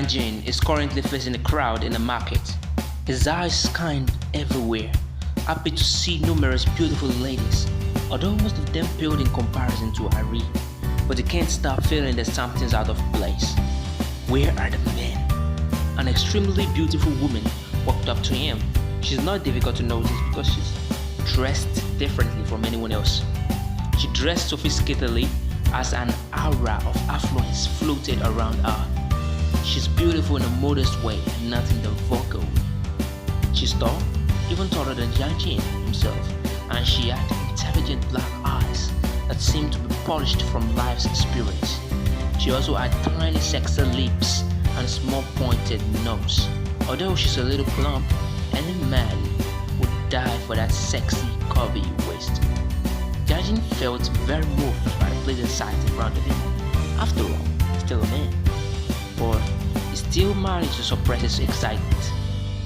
Jiang Jin is currently facing a crowd in the market. His eyes scanned everywhere, happy to see numerous beautiful ladies, although most of them paled in comparison to Ah Ri. But he can't stop feeling that something's out of place. Where are the men? An extremely beautiful woman walked up to him. She's not difficult to notice because she's dressed differently from anyone else. She dressed sophisticatedly as an aura of affluence floated around her. She's beautiful in a modest way and not in the vulgar way. She's tall, even taller than Jiang Jin himself, and she had intelligent black eyes that seemed to be polished from life's experience. She also had tiny sexy lips and a small pointed nose. Although she's a little plump, any man would die for that sexy curvy waist. Jiang Jin felt very moved by the pleasant sight in front of him. After all, he's still a man. But he still managed to suppress his excitement.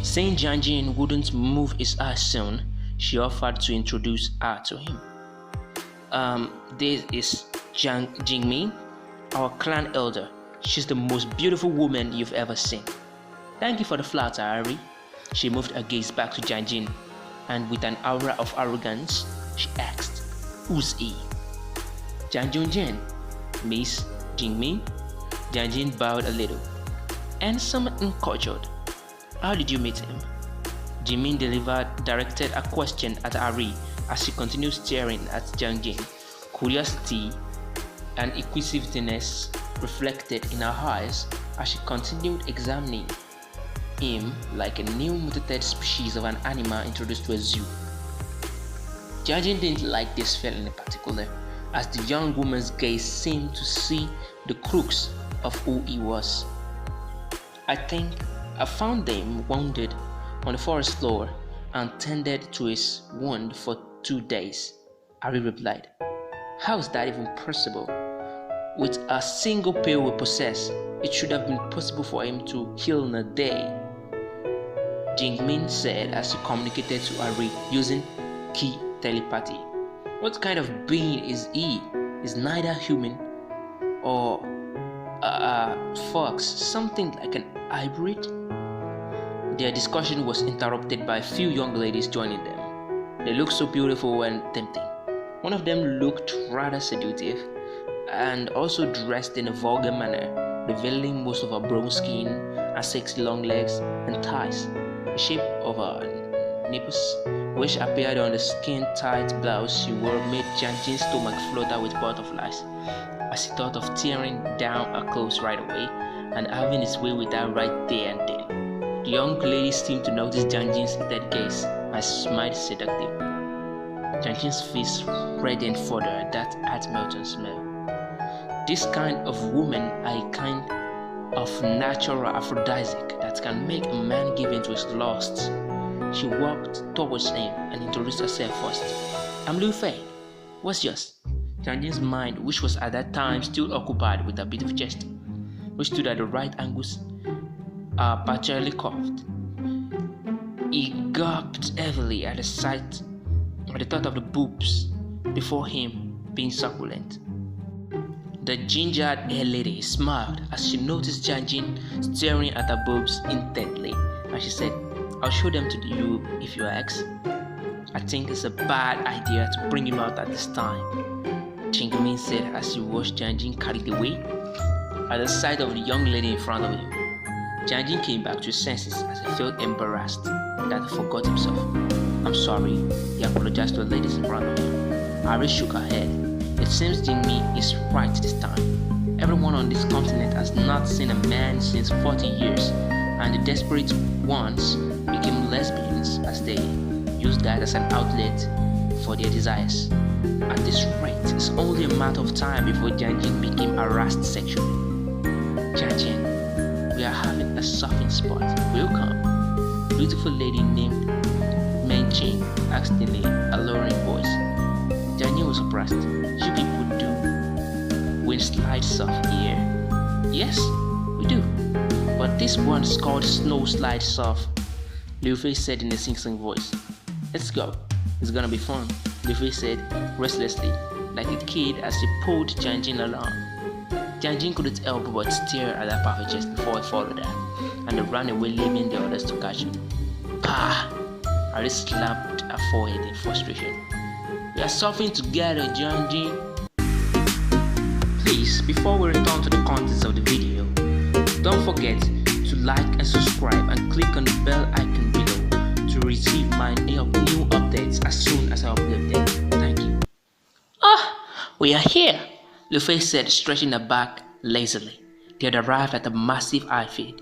Saying Jiang Jin wouldn't move his eyes soon, she offered to introduce her to him. This is Jiang Jingmin, our clan elder. She's the most beautiful woman you've ever seen. Thank you for the flatter, Ah Ri. She moved her gaze back to Jiang Jin, and with an aura of arrogance, she asked, "Who's he?" Jiang Jin, Miss Jingmin. Jiang Jin bowed a little, and somewhat cultured. How did you meet him? Jingmin directed a question at Ah Ri as she continued staring at Jiang Jin. Curiosity and inquisitiveness reflected in her eyes as she continued examining him like a new mutated species of an animal introduced to a zoo. Jiang Jin didn't like this feeling in particular, as the young woman's gaze seemed to see the crux of who he was. "I think I found him wounded on the forest floor and tended to his wound for 2 days," Ah Ri replied. "How is that even possible? With a single pill we possess, it should have been possible for him to heal in a day," Jingmin said as she communicated to Ah Ri using key telepathy. "What kind of being is he? Is neither human or fox, something like an hybrid?" Their discussion was interrupted by a few young ladies joining them. They looked so beautiful and tempting. One of them looked rather seductive and also dressed in a vulgar manner, revealing most of her brown skin, her sexy long legs and thighs, the shape of her nipples, which appeared on the skin-tight blouse she wore, made Jiang Jin's stomach flutter with butterflies as he thought of tearing down her clothes right away and having his way with her right there and then. The young lady seemed to notice Jiang Jin's heated gaze and smiled seductively. Jiang Jin's face reddened further at that heart-melting smell. This kind of woman are a kind of natural aphrodisiac that can make a man give in to his lusts. She walked towards him and introduced herself first. "I'm Liu Fei. What's yours?" Jiang Jin's mind, which was at that time still occupied with a bit of chest, which stood at the right angles, partially curved. He gulped heavily at the thought of the boobs before him being succulent. The ginger-haired lady smiled as she noticed Jiang Jin staring at her boobs intently, and she said, "I'll show them to you if you ask. I think it's a bad idea to bring him out at this time," Jingmin said as he watched Jiang Jin carried away at the sight of the young lady in front of him. Jiang Jin came back to his senses as he felt embarrassed that he forgot himself. "I'm sorry," he apologized to the ladies in front of him. Ah Ri shook her head. "It seems Jingmin is right this time. Everyone on this continent has not seen a man since 40 years, and the desperate ones became lesbians as they used that as an outlet for their desires. At this rate, it's only a matter of time before Jiang Jin became harassed sexually." "Jiang Jin, we are having a surfing spot. Will you come?" A beautiful lady named Meng Jing asked in a alluring voice. Jiang Jin was surprised. "You people do wind slide surf here?" "Yes, we do. But this one is called snow slide surf," Liu Fei said in a sing-song voice. "Let's go. It's gonna be fun," Liu Fei said restlessly, like a kid as he pulled Jiang Jin along. Jiang Jin couldn't help but stare at that perfect chest before he followed her, and they ran away, leaving the others to catch him. Pah! Ah Ri slapped her forehead in frustration. We are suffering together, Jiang Jin. Please, before we return to the contents of the video, don't forget to like and subscribe and click on the bell icon below to receive my new updates as soon as I upload them. Thank you. We are here, Luffy said, stretching her back lazily. They had arrived at a massive ice field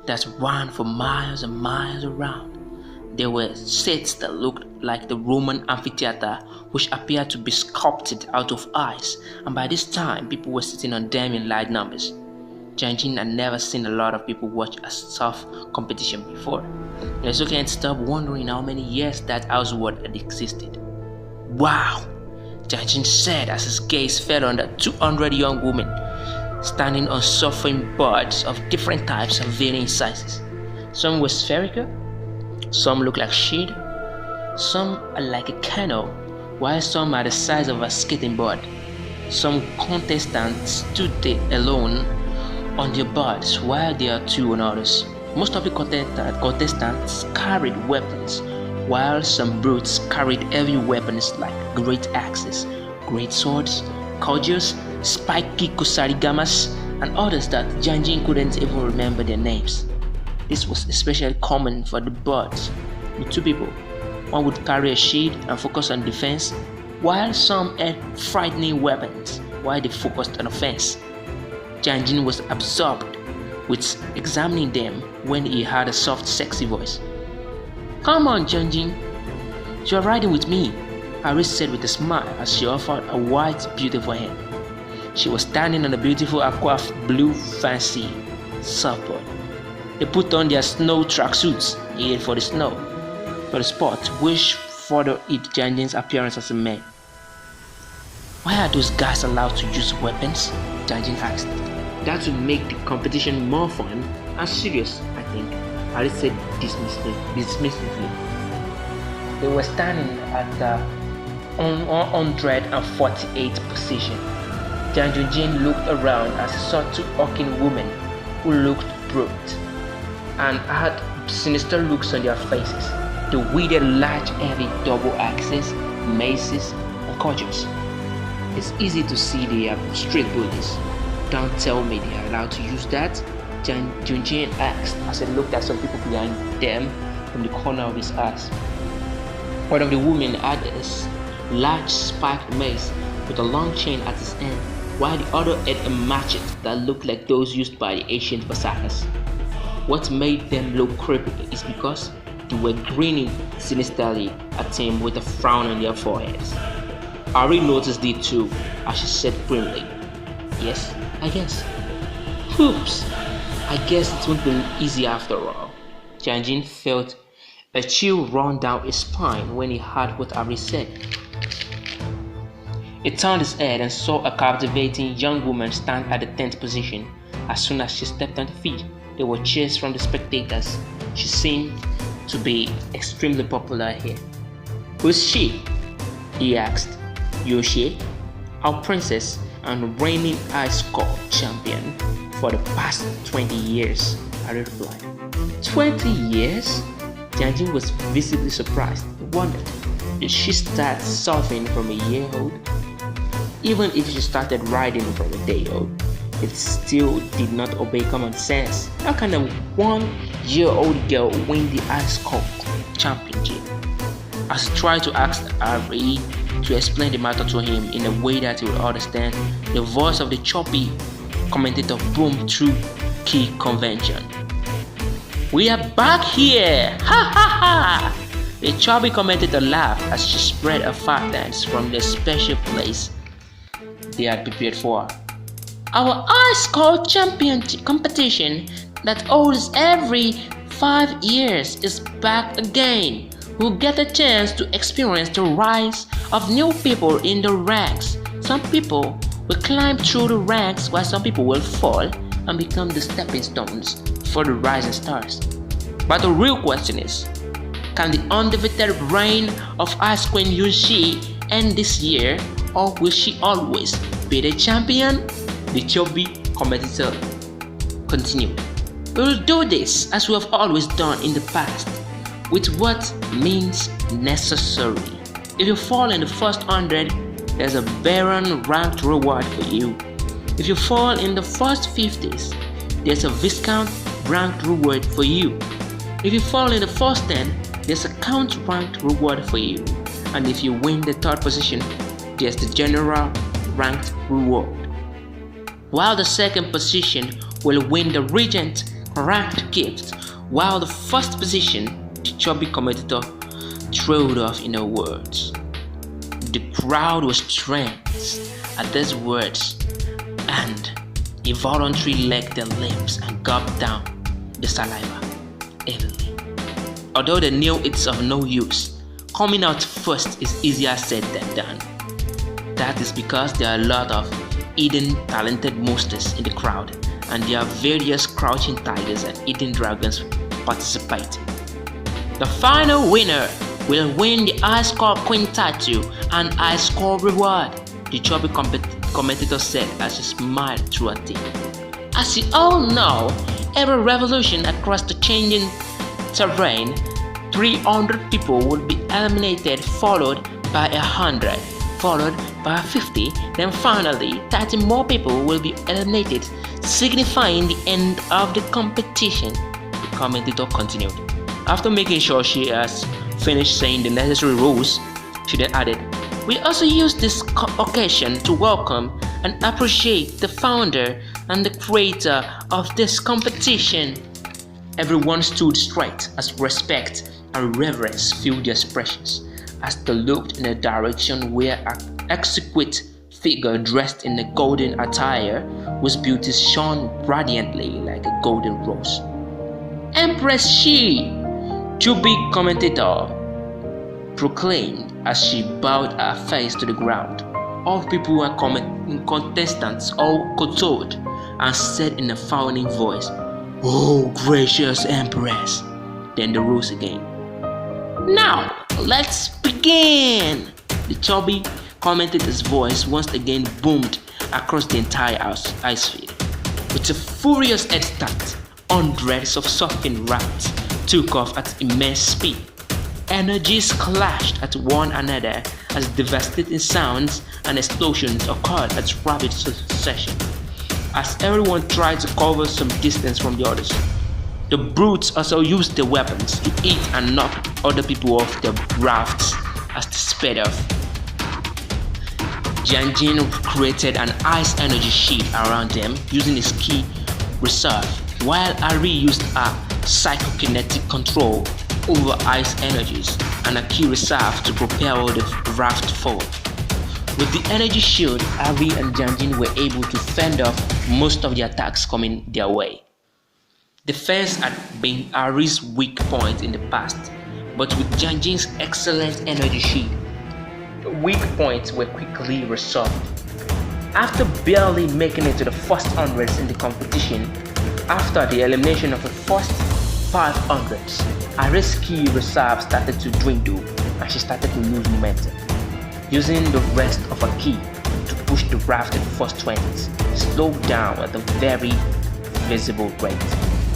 that ran for miles and miles around. There were seats that looked like the Roman amphitheater, which appeared to be sculpted out of ice, and by this time people were sitting on them in large numbers. Jiang Jin had never seen a lot of people watch a surf competition before. He also can't stop wondering how many years that house world had existed. Wow! Jiang Jin said as his gaze fell on the 200 young women standing on surfing boards of different types and varying sizes. Some were spherical, some looked like shade, some are like a canoe, while some are the size of a skating board. Some contestants stood alone on their boards while there are two on others. Most of the contestants carried weapons, while some brutes carried heavy weapons like great axes, great swords, cudgels, spiky kusarigamas, and others that Jiang Jin couldn't even remember their names. This was especially common for the birds, with two people. One would carry a shield and focus on defense, while some had frightening weapons while they focused on offense. Jiang Jin was absorbed with examining them when he heard a soft, sexy voice. "Come on, Jiang Jin, you are riding with me," Ah Ri said with a smile as she offered a white, beautiful hand. She was standing on a beautiful aqua blue fancy surfboard. They put on their snow tracksuits needed for the snow, for the sport, which further hid Jiang Jin's appearance as a man. "Why are those guys allowed to use weapons?" Jiang Jin asked. "That would make the competition more fun and serious, I think," Ah Ri said dismissively. They were standing at the 148th position. Jiang Jin looked around as he saw two hulking women who looked brute and had sinister looks on their faces. They wielded large, heavy double axes, maces, and cudgels. It's easy to see they are street bullies. "Don't tell me they are allowed to use that?" Jiang Jin asked as he looked at some people behind them from the corner of his eyes. One of the women had a large spiked mace with a long chain at its end, while the other had a machete that looked like those used by the ancient berserkers. What made them look creepy is because they were grinning sinisterly at him with a frown on their foreheads. Ah Ri noticed it too, as she said grimly, "Yes, I guess. Oops, I guess it won't be easy after all." Jiang Jin felt a chill run down his spine when he heard what Ah Ri said. He turned his head and saw a captivating young woman stand at the 10th position. As soon as she stepped on the field, there were cheers from the spectators. She seemed to be extremely popular here. "Who's she?" he asked. "Yoshi, our princess and reigning ice sculpt champion for the past 20 years," I replied. 20 years? Jiang Jin was visibly surprised. He wondered, did she start surfing from a year old? Even if she started riding from a day old, it still did not obey common sense. How can a 1-year-old girl win the ice sculpt championship? As he tried to ask Ah Ri to explain the matter to him in a way that he would understand, the voice of the choppy commentator boomed through key convention. "We are back here! Ha ha ha!" The chubby commentator laughed as she spread her fat hands from the special place they had prepared for her. "Our ice sculpt championship competition that holds every 5 years is back again. We'll get a chance to experience the rise of new people in the ranks. Some people will climb through the ranks while some people will fall and become the stepping stones for the rising stars. But the real question is, can the undefeated reign of Ice Queen Yoshi end this year, or will she always be the champion?" The chubby competitor continued. We will do this as we have always done in the past, with what means necessary. If you fall in the first 100, there's a Baron ranked reward for you. If you fall in the first 50s, there's a Viscount ranked reward for you. If you fall in the first 10, there's a Count ranked reward for you. And if you win the third position, there's the General ranked reward. While the second position will win the Regent ranked gift, while the first position, the chubby competitor trailed off in her words. The crowd was tranced at these words, and involuntarily licked their lips and gulped down the saliva heavily. Although they knew it's of no use, coming out first is easier said than done. That is because there are a lot of hidden talented monsters in the crowd, and there are various crouching tigers and hidden dragons participating. The final winner will win the high score queen tattoo and high score reward, the chubby competitor said as she smiled through her teeth. As you all know, every revolution across the changing terrain, 300 people will be eliminated, followed by 100, followed by 50, then finally 30 more people will be eliminated, signifying the end of the competition, the commentator continued. After making sure she has finished saying the necessary rules, she then added, "We also use this occasion to welcome and appreciate the founder and the creator of this competition." Everyone stood straight as respect and reverence filled their expressions as they looked in the direction where an exquisite figure dressed in a golden attire whose beauty shone radiantly like a golden rose. "Empress Shi!" Chubby commentator proclaimed as she bowed her face to the ground. All people were contestants all kowtowed and said in a frowning voice, "Oh, gracious Empress!" Then they rose again. "Now, let's begin!" The chubby commentator's voice once again boomed across the entire ice field. With a furious head start, hundreds of surfing rats took off at immense speed. Energies clashed at one another as devastating sounds and explosions occurred at rapid succession. As everyone tried to cover some distance from the others, the brutes also used their weapons to hit and knock other people off their rafts as they sped off. Jiang Jin created an ice energy shield around them using his key reserve, while Ah Ri used a psychokinetic control over ice energies and a key reserve to propel the raft forward. With the energy shield, Ah Ri and Jiang Jin were able to fend off most of the attacks coming their way. Defense had been Ah Ri's weak point in the past, but with Jiang Jin's excellent energy shield, the weak points were quickly resolved. After barely making it to the first hundreds in the competition, after the elimination of the first 500s, Ah Ri's key reserve started to dwindle and she started to lose momentum. Using the rest of her key to push the raft in the first 20s, slowed down at a very visible rate.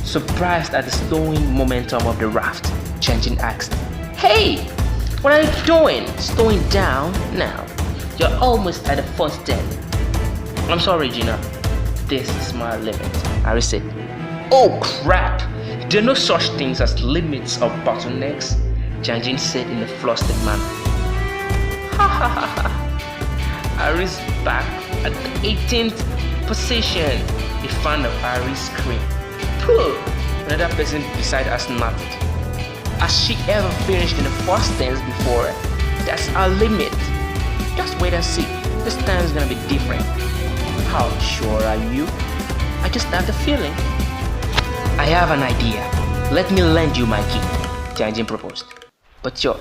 Surprised at the slowing momentum of the raft, Jiang Jin asked, "Hey, what are you doing? Slowing down now? You're almost at the first 10. "I'm sorry, Gina. This is my limit," Ah Ri said. "Oh crap! There are no such things as limits or bottlenecks," Jiang Jin said in a flustered manner. "Ha ha ha ha." Ah Ri's back at the 18th position. The fan of Ah Ri screamed. "Pooh!" Another person beside her snapped. "Has she ever finished in the first 10s before? That's our limit. Just wait and see. This time's gonna be different." "How sure are you?" "I just have the feeling." "I have an idea. Let me lend you my key," Jiang Jin proposed. "But your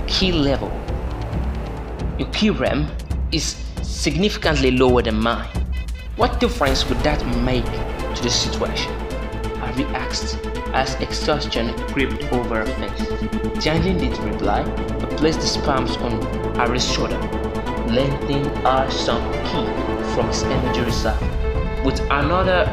key level, your key realm, is significantly lower than mine. What difference would that make to the situation?" Ah Ri asked as exhaustion crept over her face. Jiang Jin didn't reply, but placed his palms on Ah Ri's shoulder, lending her some key from his energy reserve. with another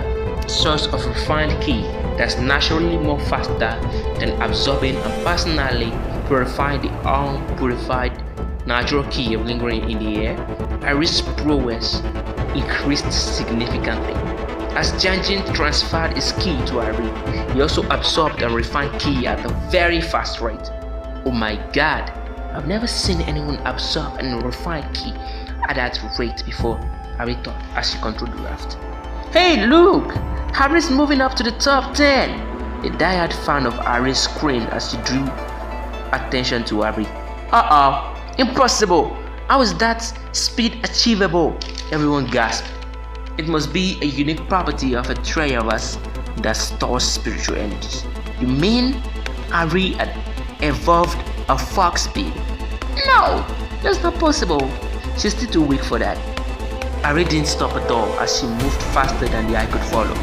source of refined ki that's naturally more faster than absorbing and personally purifying the unpurified natural ki lingering in the air, Ari's prowess increased significantly. As Jiang Jin transferred his ki to Ari, he also absorbed and refined ki at a very fast rate. Oh my god, I've never seen anyone absorb and refine ki at that rate before, Ari thought as she controlled the raft. Hey look! Harry's moving up to the top 10! A diehard fan of Harry screamed as she drew attention to Harry. Uh-oh! Impossible! How is that speed achievable? Everyone gasped. It must be a unique property of a Treyaverse that stores spiritual energies. You mean Harry had evolved a fox speed? No! That's not possible. She's still too weak for that. Harry didn't stop at all as she moved faster than the eye could follow.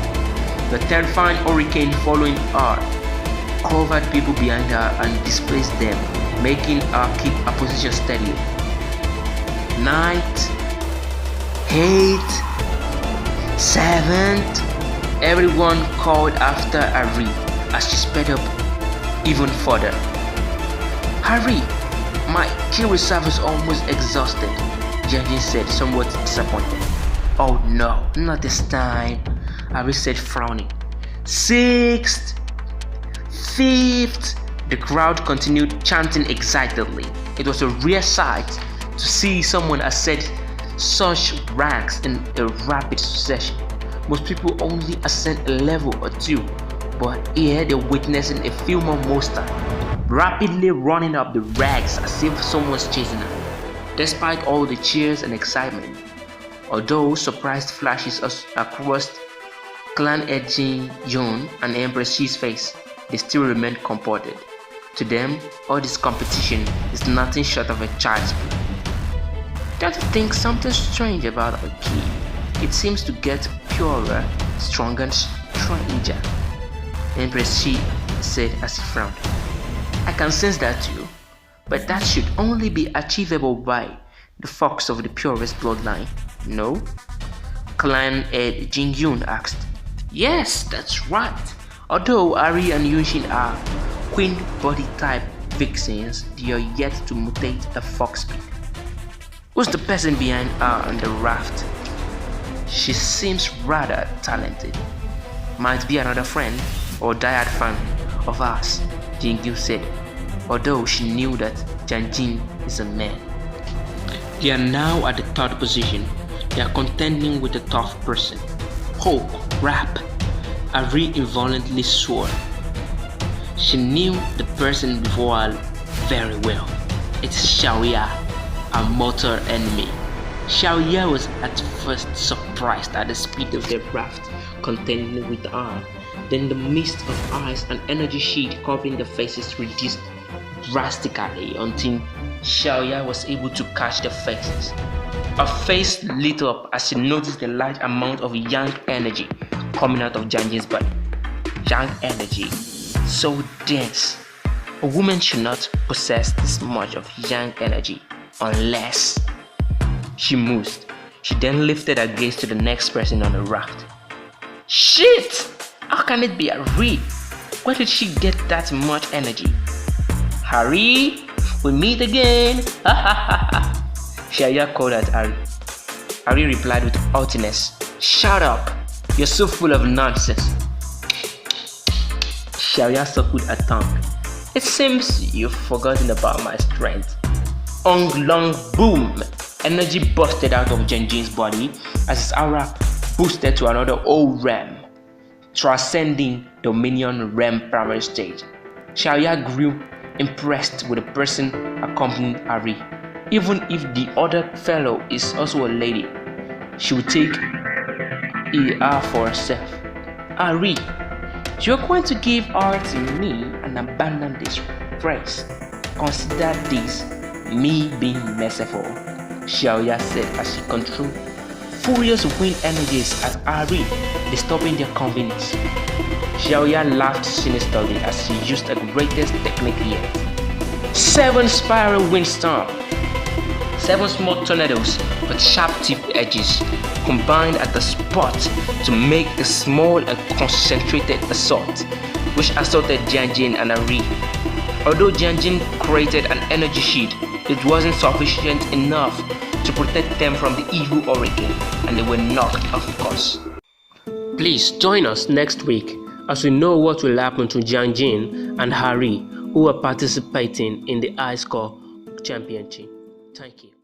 The terrifying hurricane following her covered people behind her and displaced them, making her keep her position steady. 9, 8, 7. Everyone called after Harry as she sped up even further. Harry, my ki reserve is almost exhausted, Jiang Jin said, somewhat disappointed. Oh no, not this time, Harry said, frowning. 6th, 5th. The crowd continued chanting excitedly. It was a rare sight to see someone ascend such ranks in a rapid succession. Most people only ascend a level or two, but here they're witnessing a few more monsters rapidly running up the ranks as if someone's chasing them. Despite all the cheers and excitement, although surprised flashes across Clan Jin Yun and Empress Xi's face, they still remained comported. To them, all this competition is nothing short of a child's play. Don't you think something strange about our ki? It seems to get purer, stronger, and stranger, Empress Xi said as he frowned. I can sense that too, but that should only be achievable by the fox of the purest bloodline, no? Clan Jin Yun asked. Yes, that's right. Although Ari and Yunshin are queen body type vixens, they are yet to mutate a fox speed. Who's the person behind her on the raft? She seems rather talented. Might be another friend or diehard fan of ours, Jingyu said, although she knew that Jiang Jin is a man. They are now at the third position. They are contending with a tough person. Oh crap! Ari involuntarily swore. She knew the person before her very well. It's Xiaoya, her mortal enemy. Xiaoya was at first surprised at the speed of the raft contending with her. Then the mist of ice and energy sheet covering the faces reduced drastically until Xiaoya was able to catch the faces. Her face lit up as she noticed the large amount of yang energy coming out of Jiang Jin's body. Yang energy, so dense. A woman should not possess this much of yang energy unless she mused. She then lifted her gaze to the next person on the raft. Shit! How can it be Ari? Where did she get that much energy? Harry, we meet again! Xiaoya called at Harry. Harry replied with haughtiness. Shut up! You're so full of nonsense. Xiaoya suckled her tongue. It seems you've forgotten about my strength. Ong long boom! Energy busted out of Jiang Jin's body as his aura boosted to another old realm, transcending Dominion realm primary stage. Xiaoya grew impressed with the person accompanying Harry. Even if the other fellow is also a lady, she would take her for herself. Harry, you're going to give her to me and abandon this race. Consider this me being merciful, Xiaoya said as she controlled furious wind energies at Ari, disturbing their convenience. Xiaoya laughed sinisterly as she used the greatest technique yet. 7 spiral windstorm. 7 small tornadoes with sharp-tipped edges combined at the spot to make a small and concentrated assault, which assaulted Jiang Jin and Ah Ri. Although Jiang Jin created an energy shield, it wasn't sufficient enough to protect them from the evil hurricane, and they were knocked off course. Please join us next week as we know what will happen to Jiang Jin and Ah Ri, who are participating in the High Score Championship. Thank you.